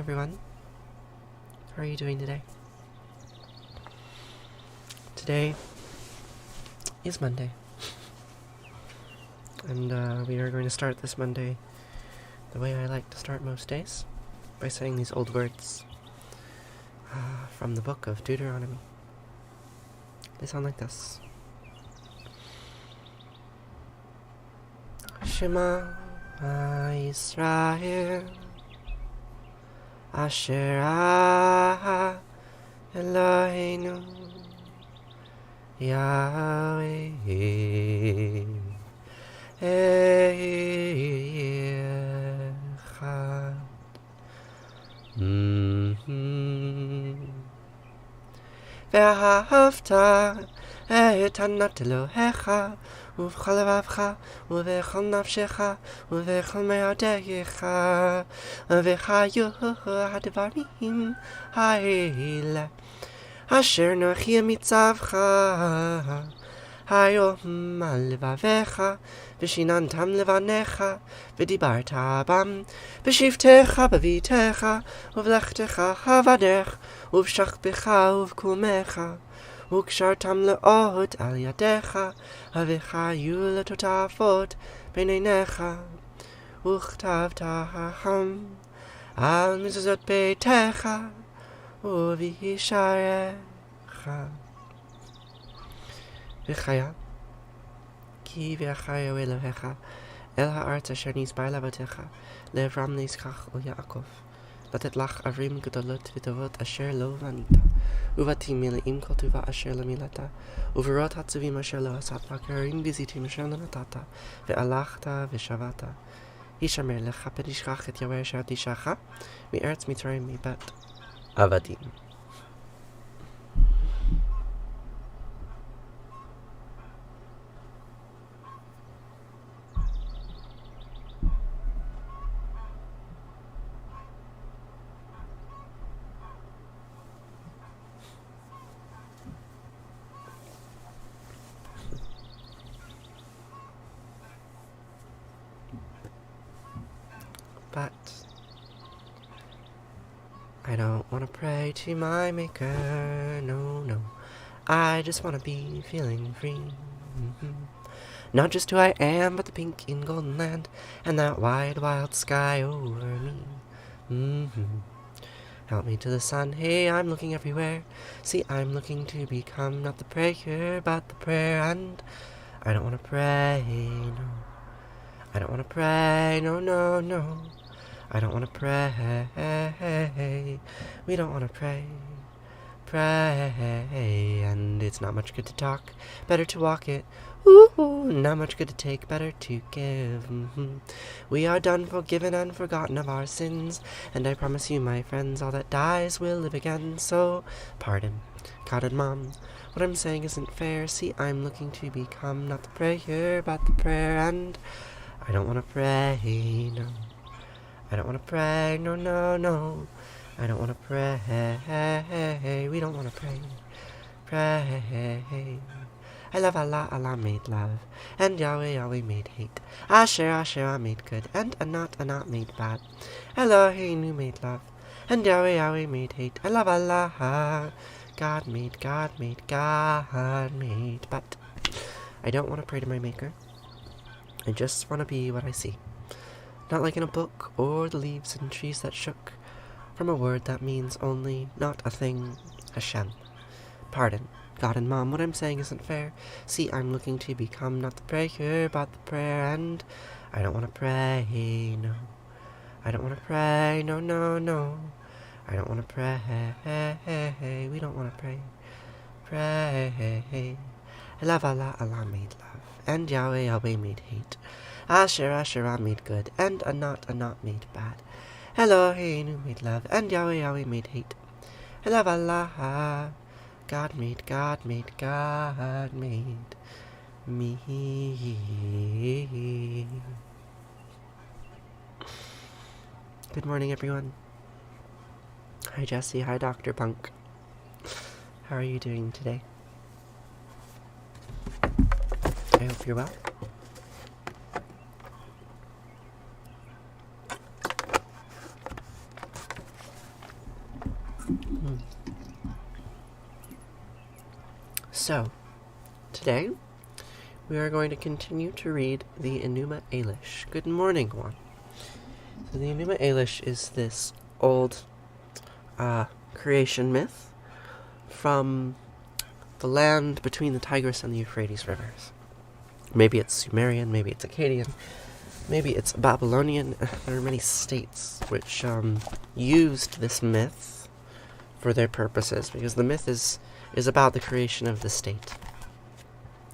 everyone. How are you doing today? Today is Monday. And we are going to start this Monday the way I like to start most days, by saying these old words from the book of Deuteronomy. They sound like this. Shema Yisrael Asher Eloheinu Yahweh Echad. ואהבת את ענת אלוהיך ובכל לבבך ובכל נפשך ובכל מאודך וחיו הדברים האלה אשר נוחי מצווך היום על לבביך ושיננתם לבניך ודיברת בם בשבתך בביתך ובלכתך בדרך ובשכבך ובקומך וקשרתם לאות על ידיך וחיו לטוטפות בין עיניך וכתבתם על מזוזות ביתך ובישעריך וחיה כי ויחיה אלוהיך אל הארץ אשר נשבע לאבותיך לאברהם ליצחק וליעקב לתת לך ערים גדולות וטובות אשר לא בנית ובתים מלאים כל טובה אשר לא מילאת וברות עצובים אשר לא עשת וכרים בזיתים אשר לא נתת והלכת ושבת הישמר לך פתשכח את יהוה אשר תישך מארץ מצרים מבית עבדים. But I don't want to pray to my maker, no. I just want to be feeling free. Not just who I am, but the pink and golden land and that wide, wild sky over me. Help me to the sun, hey, I'm looking everywhere. See, I'm looking to become not the prayer, but the prayer, and I don't want to pray, no. I don't want to pray, no. I don't want to pray. We don't want to pray. And it's not much good to talk, better to walk it. Ooh, not much good to take, better to give. We are done, forgiven, and forgotten of our sins. And I promise you, my friends, all that dies will live again. So, pardon, God and Mom. What I'm saying isn't fair. See, I'm looking to become not the prayer, but the prayer, and I don't want to pray, no. I don't want to pray, no. I don't want to pray. We don't want to pray. I love Allah, Allah made love, and Yahweh made hate. Asher made good, and Anat made bad. Eloheinu made love, and Yahweh made hate. I love Allah. God made. But I don't want to pray to my Maker. I just want to be what I see. Not like in a book, or the leaves and trees that shook, from a word that means only, not a thing, Hashem. Pardon, God and Mom, what I'm saying isn't fair. See, I'm looking to become not the prayer, but the prayer, and I don't want to pray, no. I don't want to pray, no. I don't want to pray. We don't want to pray. I love Allah, Allah made love, and Yahweh made hate. Asher made good, and Anat made bad. Eloheinu made love, and Yahweh made hate. I love Allah. God made me. Good morning, everyone. Hi, Jesse. Hi, Dr. Punk. How are you doing today? I hope you're well. So, today we are going to continue to read the Enuma Elish. Good morning, one. So the Enuma Elish is this old creation myth from the land between the Tigris and the Euphrates rivers. Maybe it's Sumerian, maybe it's Akkadian, maybe it's Babylonian. There are many states which used this myth for their purposes, because the myth is about the creation of the state,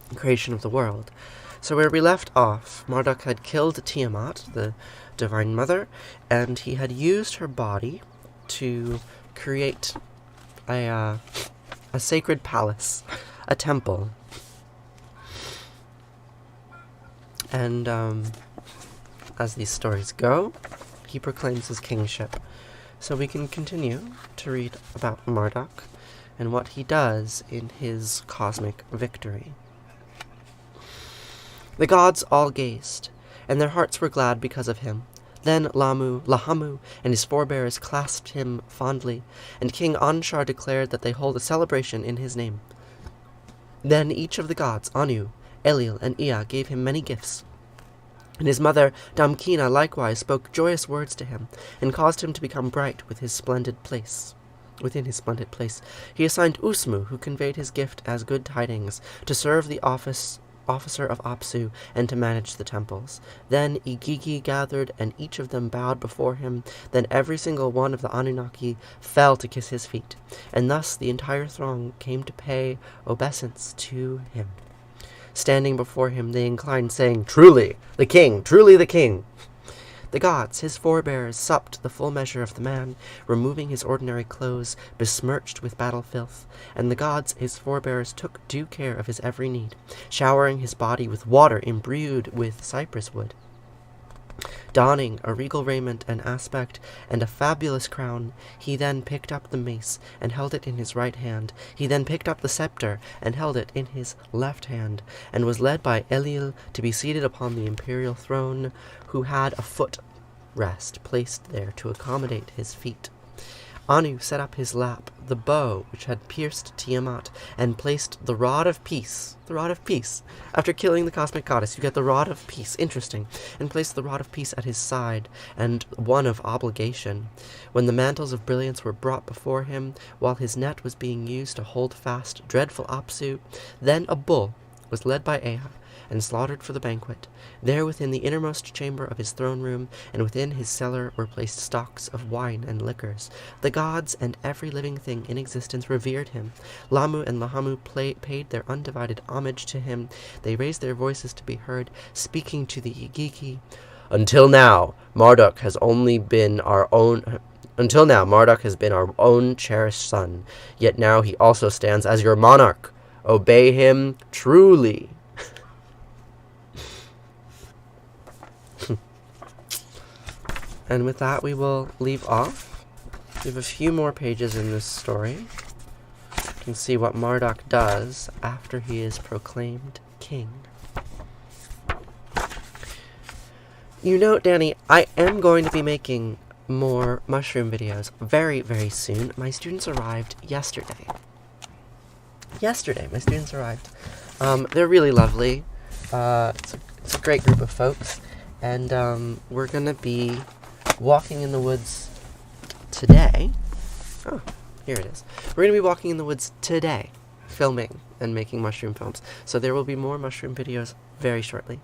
the creation of the world. So where we left off, Marduk had killed Tiamat, the Divine Mother, and he had used her body to create a sacred palace, a temple. And as these stories go, he proclaims his kingship. So we can continue to read about Marduk and what he does in his cosmic victory. The gods all gazed, and their hearts were glad because of him. Then Lahamu, and his forebears clasped him fondly, and King Anshar declared that they hold a celebration in his name. Then each of the gods, Anu, Elil, and Ea, gave him many gifts. And his mother, Damkina, likewise spoke joyous words to him, and caused him to become bright within his splendid place. He assigned Usmu, who conveyed his gift as good tidings, to serve the officer of Apsu, and to manage the temples. Then Igigi gathered, and each of them bowed before him. Then every single one of the Anunnaki fell to kiss his feet, and thus the entire throng came to pay obeisance to him. Standing before him, they inclined, saying, "Truly the king, truly the king!" The gods, his forebears, supped the full measure of the man, removing his ordinary clothes, besmirched with battle filth. And the gods, his forebears, took due care of his every need, showering his body with water imbrued with cypress wood. Donning a regal raiment and aspect and a fabulous crown, he then picked up the mace and held it in his right hand. He then picked up the scepter and held it in his left hand, and was led by Elil to be seated upon the imperial throne, who had a foot rest placed there to accommodate his feet. Anu set up his lap the bow which had pierced Tiamat, and placed the rod of peace. The rod of peace. After killing the cosmic goddess, you get the rod of peace. Interesting. And placed the rod of peace at his side, and one of obligation. When the mantles of brilliance were brought before him, while his net was being used to hold fast dreadful Apsu, then a bull was led by Ea, and slaughtered for the banquet. There within the innermost chamber of his throne room, and within his cellar, were placed stocks of wine and liquors. The gods and every living thing in existence revered him. Lamu and Lahamu paid their undivided homage to him. They raised their voices to be heard, speaking to the Igigi. Until now, Marduk has been our own cherished son. Yet now he also stands as your monarch. Obey him truly. And with that, we will leave off. We have a few more pages in this story. You can see what Marduk does after he is proclaimed king. You know, Danny, I am going to be making more mushroom videos very, very soon. My students arrived yesterday. My students arrived. They're really lovely. It's a great group of folks. And we're going to be walking in the woods today. Oh, here it is. We're going to be walking in the woods today, filming and making mushroom films. So there will be more mushroom videos very shortly.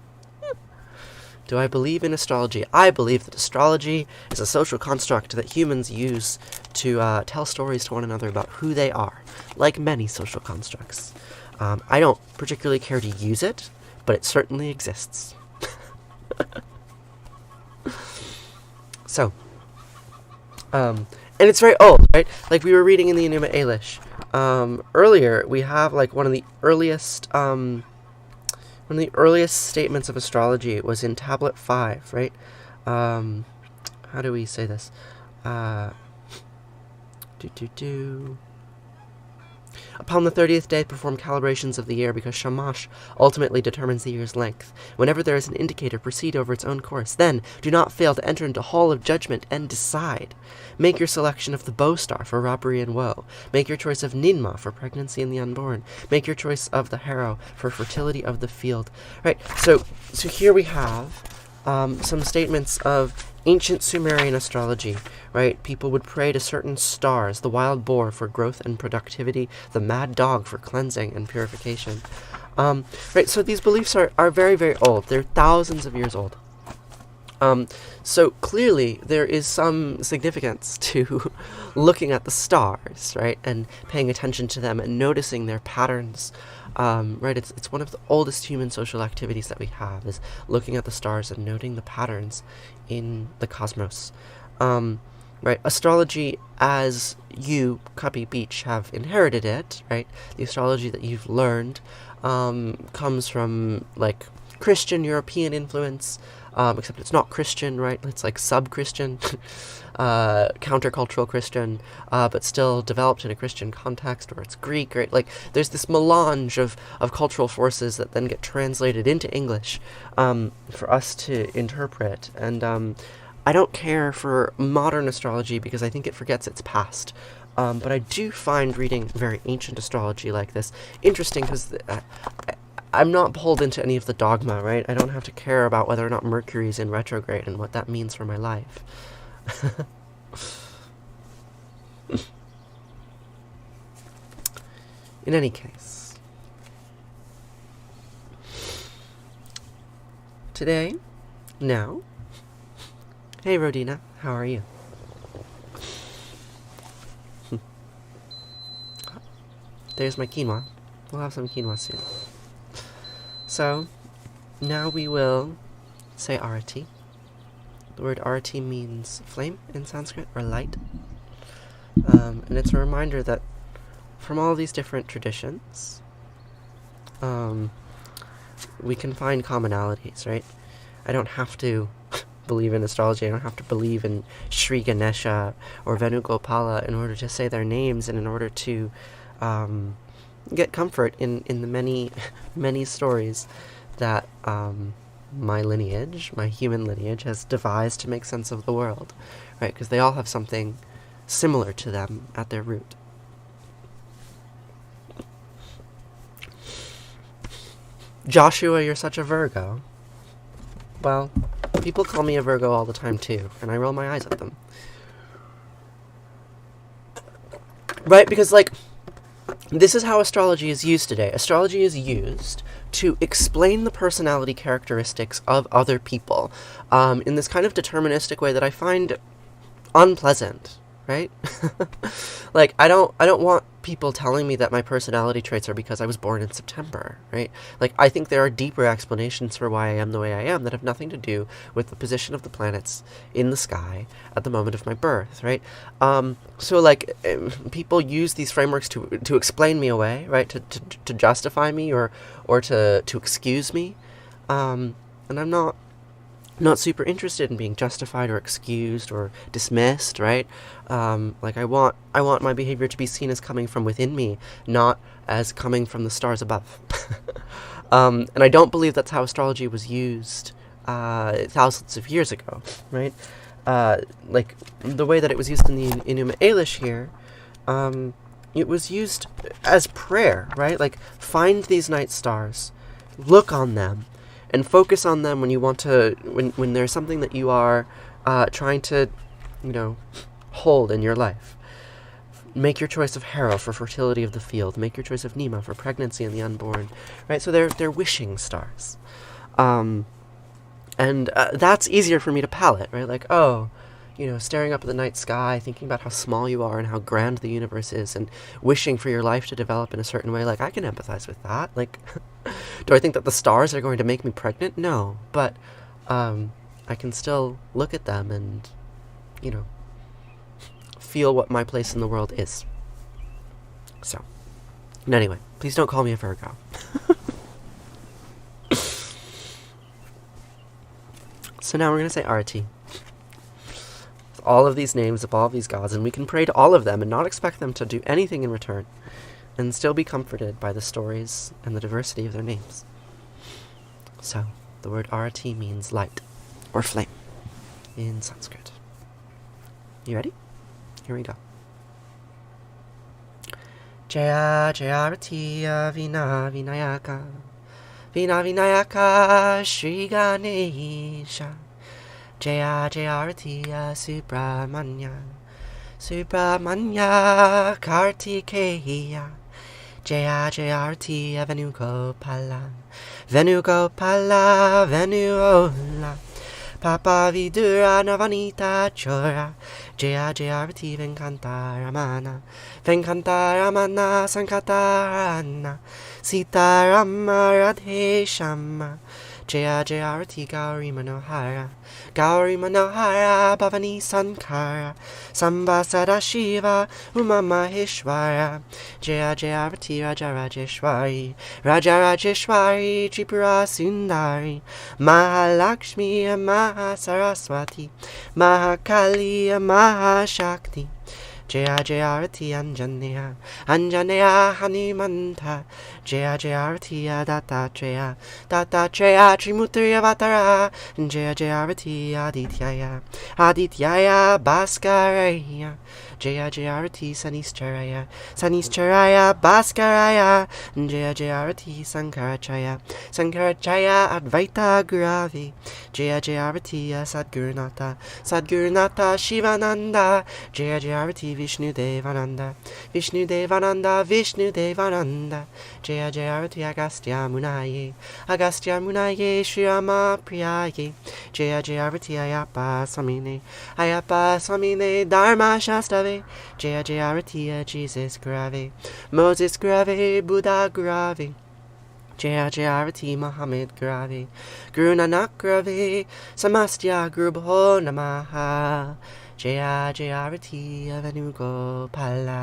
Do I believe in astrology? I believe that astrology is a social construct that humans use to tell stories to one another about who they are, like many social constructs. I don't particularly care to use it, but it certainly exists. So, and it's very old, right? Like we were reading in the Enuma Elish. Earlier, we have like one of the earliest statements of astrology was in Tablet 5, right? How do we say this? Upon the 30th day, perform calibrations of the year, because Shamash ultimately determines the year's length. Whenever there is an indicator, proceed over its own course. Then, do not fail to enter into Hall of Judgment and decide. Make your selection of the bow star for robbery and woe. Make your choice of Ninma for pregnancy and the unborn. Make your choice of the harrow for fertility of the field. Right, so here we have some statements of ancient Sumerian astrology, right? People would pray to certain stars, the wild boar for growth and productivity, the mad dog for cleansing and purification. Right, so these beliefs are very, very old. They're thousands of years old. So clearly there is some significance to looking at the stars, right, and paying attention to them and noticing their patterns. Right, it's one of the oldest human social activities that we have, is looking at the stars and noting the patterns in the cosmos. Right, astrology, as you, Cubby Beach, have inherited it, right, the astrology that you've learned comes from, like, Christian European influence, except it's not Christian, right? It's like sub-Christian, countercultural Christian, but still developed in a Christian context, or it's Greek, right? Like, there's this melange of cultural forces that then get translated into English for us to interpret. And I don't care for modern astrology because I think it forgets its past. But I do find reading very ancient astrology like this interesting, because I'm not beholden to any of the dogma, right? I don't have to care about whether or not Mercury is in retrograde and what that means for my life. In any case, today, now, hey Rodina, how are you? There's my quinoa. We'll have some quinoa soon. So, now we will say Arati. The word Arati means flame in Sanskrit, or light. And it's a reminder that from all these different traditions, we can find commonalities, right? I don't have to believe in astrology. I don't have to believe in Sri Ganesha or Venugopala in order to say their names and in order to get comfort in the many, many stories that my lineage, my human lineage, has devised to make sense of the world, right? Because they all have something similar to them at their root. Joshua, you're such a Virgo. Well, people call me a Virgo all the time too, and I roll my eyes at them. Right, because, like, this is how astrology is used today. Astrology is used to explain the personality characteristics of other people in this kind of deterministic way that I find unpleasant, right? Like, I don't want people telling me that my personality traits are because I was born in September, right? Like, I think there are deeper explanations for why I am the way I am that have nothing to do with the position of the planets in the sky at the moment of my birth, right? So, like, people use these frameworks to explain me away, right? To justify me or to excuse me. And I'm not super interested in being justified or excused or dismissed, right? Like, I want my behavior to be seen as coming from within me, not as coming from the stars above. And I don't believe that's how astrology was used thousands of years ago, right? Like, the way that it was used in the Enuma Elish here, it was used as prayer, right? Like, find these night stars, look on them, and focus on them when you want to, when there's something that you are trying to, hold in your life. Make your choice of Harrow for fertility of the field. Make your choice of Nima for pregnancy and the unborn. Right? So they're wishing stars. And that's easier for me to palate, right? Like, staring up at the night sky, thinking about how small you are and how grand the universe is, and wishing for your life to develop in a certain way. Like, I can empathize with that. Like, do I think that the stars are going to make me pregnant? No. But I can still look at them and, feel what my place in the world is. So, and anyway, please don't call me a Virgo. So now we're going to say Arati. All of these names of all of these gods, and we can pray to all of them and not expect them to do anything in return. and still be comforted by the stories and the diversity of their names. So, the word Arati means light, or flame, in Sanskrit. You ready? Here we go. Jaya Jayarati Vina Vinayaka Vina Vinayaka Shri Ganesha Jaya Jayarati Subramanya Subramanya Kartikeya Jaya Jayarati Venugopala Venugopala Venuola Papa Vidura Navanita Chora Jaya Jayarati Venkanta Ramana Venkanta Ramana Sankatarana Sita Rama Radhe Shama Jaya Jayarati Gauri Manohara Gauri Manohara Bhavani Sankara Samba Sadashiva Uma Maheshwara Jaya Jayarati Raja Rajeshwari Raja Rajeshwari Tripura Sundari Mahalakshmi Mahasaraswati Mahakali Mahashakti Jaya Jayarati Anjaneya Anjaneya Hanumanta Jaya Jayarati Dattatreya Dattatreya Trimurti Avatara Jaya Jayarati Adityaya Adityaya Bhaskaraya Jaya Jayarati Sanischaraya Sanischaraya Bhaskaraya Jaya Jayarati Sankaracharya Sankaracharya Advaita Guravi Jaya Jayarati Sadgurunata Sadgurunata Shivananda Jaya Jayarati Vishnu Devananda Vishnu Devananda Vishnu Devananda Jaya Jayarati Agastya Munaye Agastya Munaye Sri Rama Priyaye Jaya Jayarati Ayappa Samine Ayappa Samine Dharma Shastave Jaya Jayarati Jesus Grave Moses Grave Buddha Grave Jaya Jayarati Muhammad Grave Guru Nanak Grave Samastya Guru Bho Namaha Jaya Jayarati Venugopala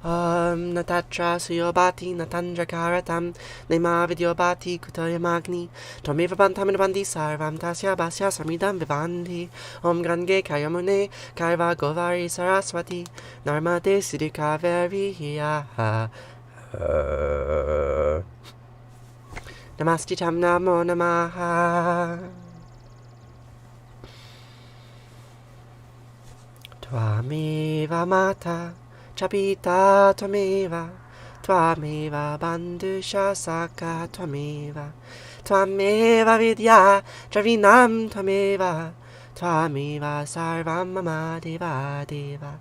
Natatra Suyobati Natandra Karatam Nema Vidyobati Kutoya Magni Tomeva Bantam Bandi Sarvam Tasya Basya Samidam Vivanti Om Gange Kayamune Kaiva Govari Saraswati Narmade Siddhika Veriya Namastitam Namo Namaha Tvameva Mata Chapita Tvameva Tvameva Bandusha Saka Tvameva Tvameva Vidya Travinam Tvameva Tvameva Sarvam Mama Deva Deva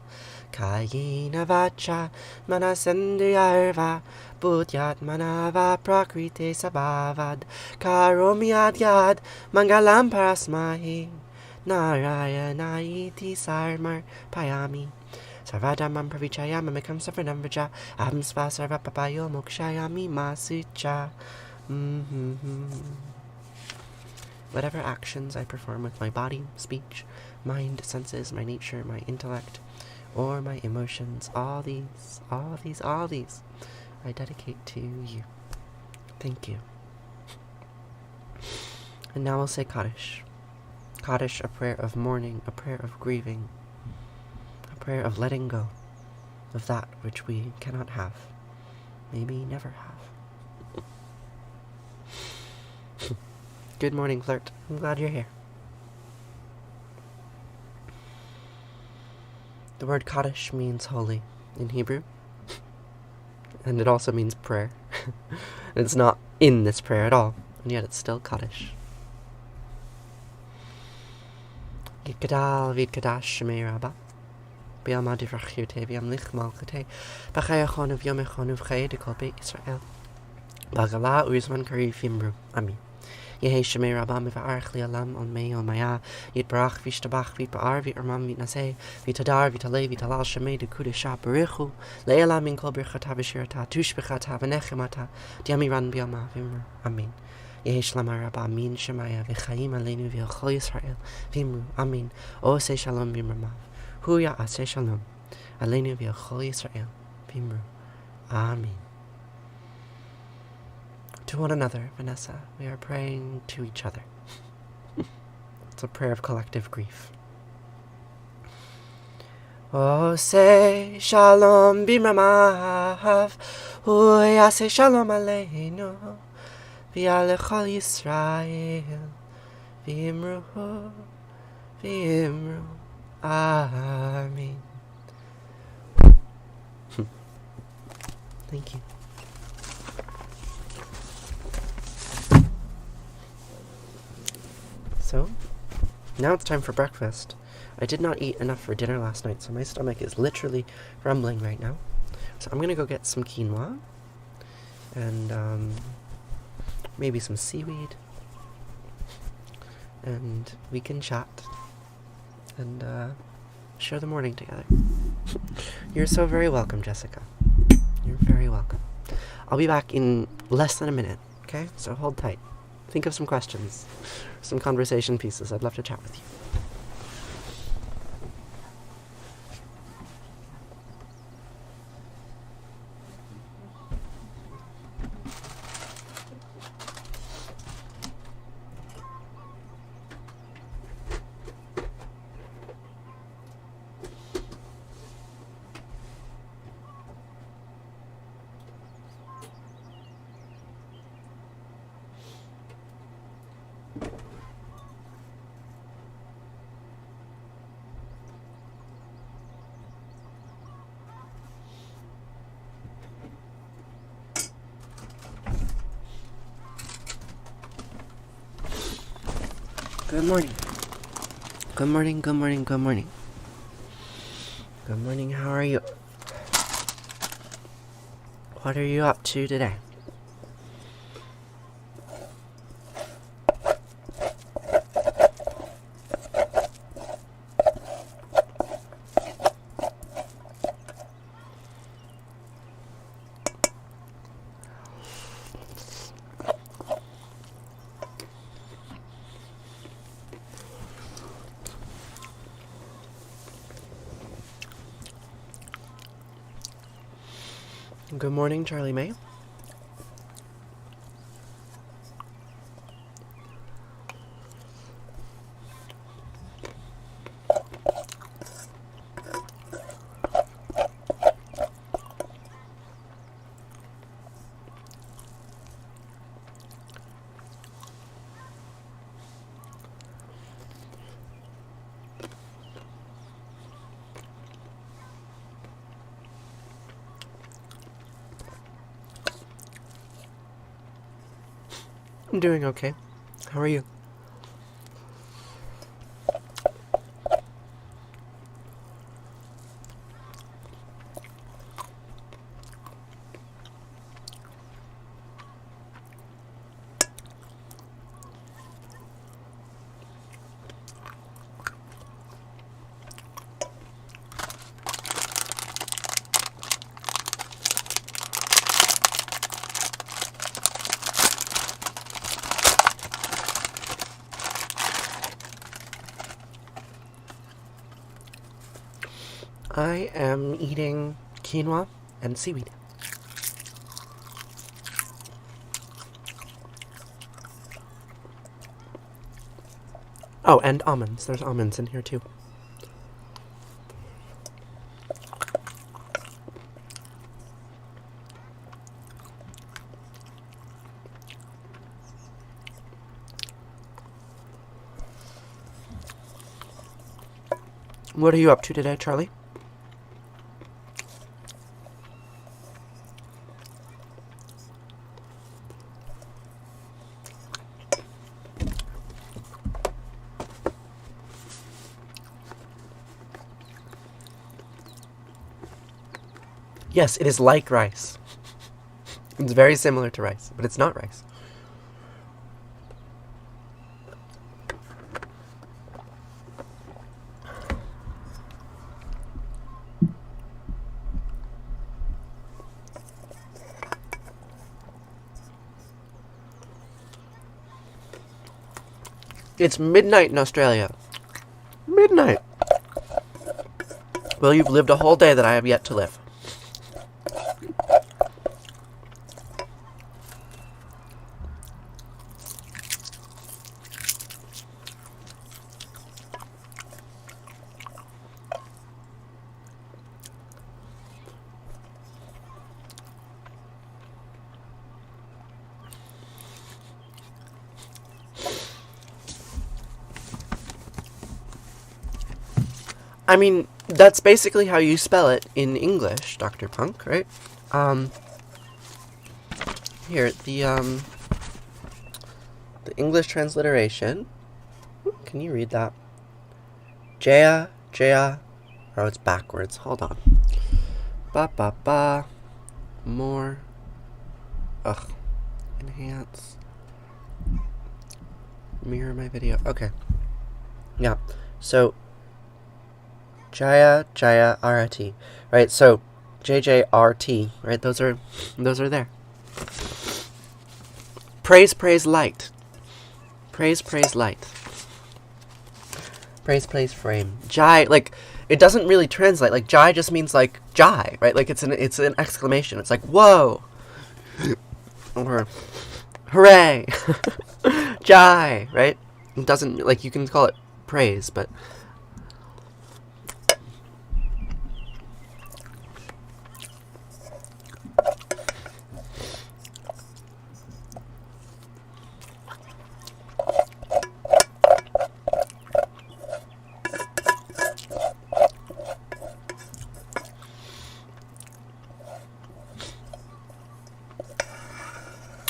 Kayena Vacha Manasendriyarva Buddhyat Manava Prakrite Sabhavad Karomyad Yad Mangalam Parasmahi Narayana Iti Sarmar Payami Sarvadamam Pravichaya Mamikam Savanam Vaja Aham Sva Sarva Papayo Mokshayami Masucha. Whatever actions I perform with my body, speech, mind, senses, my nature, my intellect, or my emotions, all these, I dedicate to you. Thank you. And now we'll say Kaddish. Kaddish, a prayer of mourning, a prayer of grieving, a prayer of letting go of that which we cannot have, maybe never have. Good morning, flirt. I'm glad you're here. The word Kaddish means holy in Hebrew, and it also means prayer. It's not in this prayer at all, and yet it's still Kaddish. Yikadal vidkadash shemei rabba b'yama divrachyote v'yamlich malchate b'chayachon v'yomechon v'chaye dekol beit Yisrael b'gala u'yizman kari v'imru. Amen. Yehi shemei rabba miva'arch li'alam on mei on maya yitbarach v'ishtabach v'yitba'ar v'yirmam v'yitnaseh v'yitadar v'yitalei v'yitalal shemei dekudesha b'richu le'elam min kol birchata v'shirata tushbechata v'nechemata diamiran b'yama v'imru. Amen. Yehi shlama rabba min shemaya v'chaim aleinu v'yachol Yisrael v'imru. Amen. Oseh shalom v'imramav huya aseh shalom aleinu v'yachol Yisrael v'imru. Amen. To one another, Vanessa, we are praying to each other. It's a prayer of collective grief. Oh, say shalom bimramav, say shalom aleinu, v'alechol Yisrael, v'imru, v'imru, amen. Thank you. So, now it's time for breakfast. I did not eat enough for dinner last night, so my stomach is literally rumbling right now. So I'm gonna go get some quinoa and maybe some seaweed, and we can chat and share the morning together. You're so very welcome, Jessica. You're very welcome. I'll be back in less than a minute, okay? So hold tight. Think of some questions, some conversation pieces. I'd love to chat with you. Good morning. Good morning, good morning, good morning. Good morning, how are you? What are you up to today? Good morning, Charlie May. I'm doing okay. How are you? I am eating quinoa and seaweed. Oh, and almonds. There's almonds in here too. What are you up to today, Charlie? Yes, it is like rice. It's very similar to rice, but it's not rice. It's midnight in Australia. Midnight. Well, you've lived a whole day that I have yet to live. I mean, that's basically how you spell it in English, Dr. Punk, right? Here, the English transliteration. Can you read that? Jaya, Jaya. Oh, it's backwards. Hold on. Ba ba ba. More. Ugh. Enhance. Mirror my video. Okay. Yeah. So, Jaya, Jaya, RT. Right, so JJRT, right? Those are there. Praise, praise, light. Praise, praise, light. Praise, praise, frame. Jai, like, it doesn't really translate. Like, Jai just means, like, Jai, right? Like, it's an exclamation. It's like, whoa! Or, hooray! Jai, right? It doesn't, like, you can call it praise, but...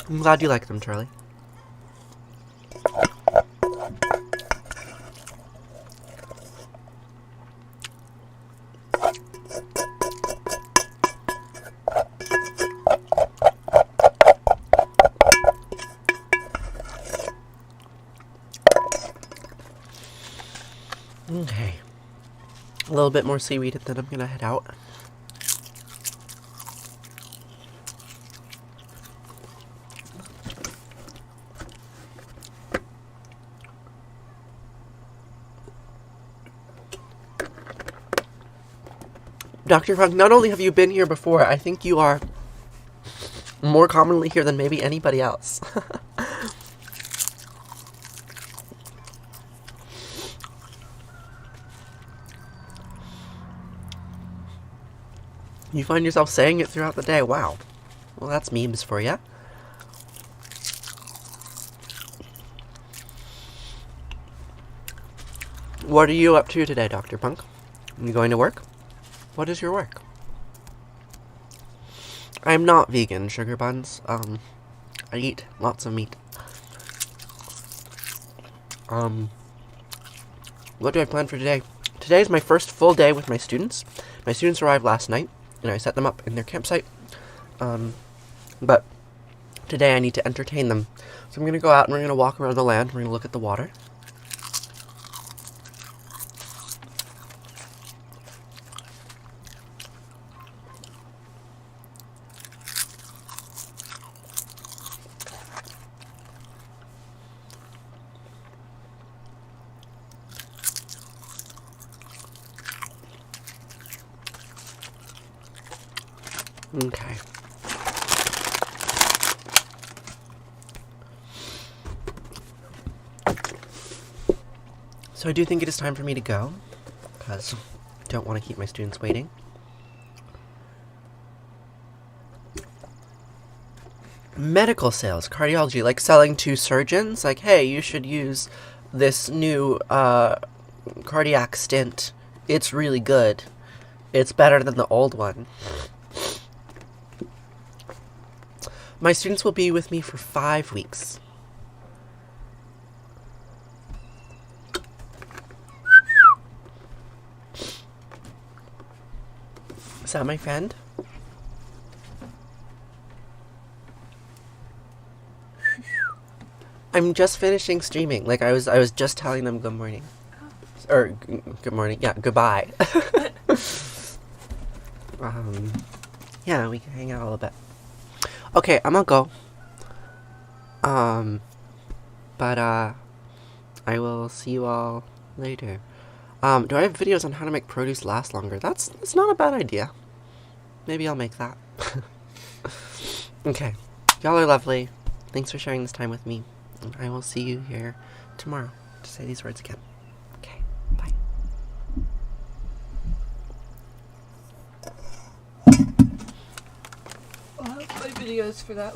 I'm glad you like them, Charlie. Okay. A little bit more seaweed and then I'm gonna head out. Dr. Funk, not only have you been here before, I think you are more commonly here than maybe anybody else. You find yourself saying it throughout the day. Wow. Well, that's memes for you. What are you up to today, Dr. Punk? Are you going to work? What is your work? I'm not vegan, sugar buns. I eat lots of meat. What do I plan for today? Today is my first full day with my students. My students arrived last night, and I set them up in their campsite. But today I need to entertain them. So I'm going to go out and we're going to walk around the land. We're going to look at the water. Okay. So I do think it is time for me to go, because I don't want to keep my students waiting. Medical sales, cardiology, like selling to surgeons, like, hey, you should use this new cardiac stent. It's really good. It's better than the old one. My students will be with me for 5 weeks. Is that my friend? I'm just finishing streaming. Like, I was just telling them good morning. Or, good morning. Yeah, goodbye. Yeah, we can hang out a little bit. Okay, I'm gonna go. But, I will see you all later. Do I have videos on how to make produce last longer? That's not a bad idea. Maybe I'll make that. Okay. Y'all are lovely. Thanks for sharing this time with me. And I will see you here tomorrow to say these words again. Okay, bye. I'll have my videos for that.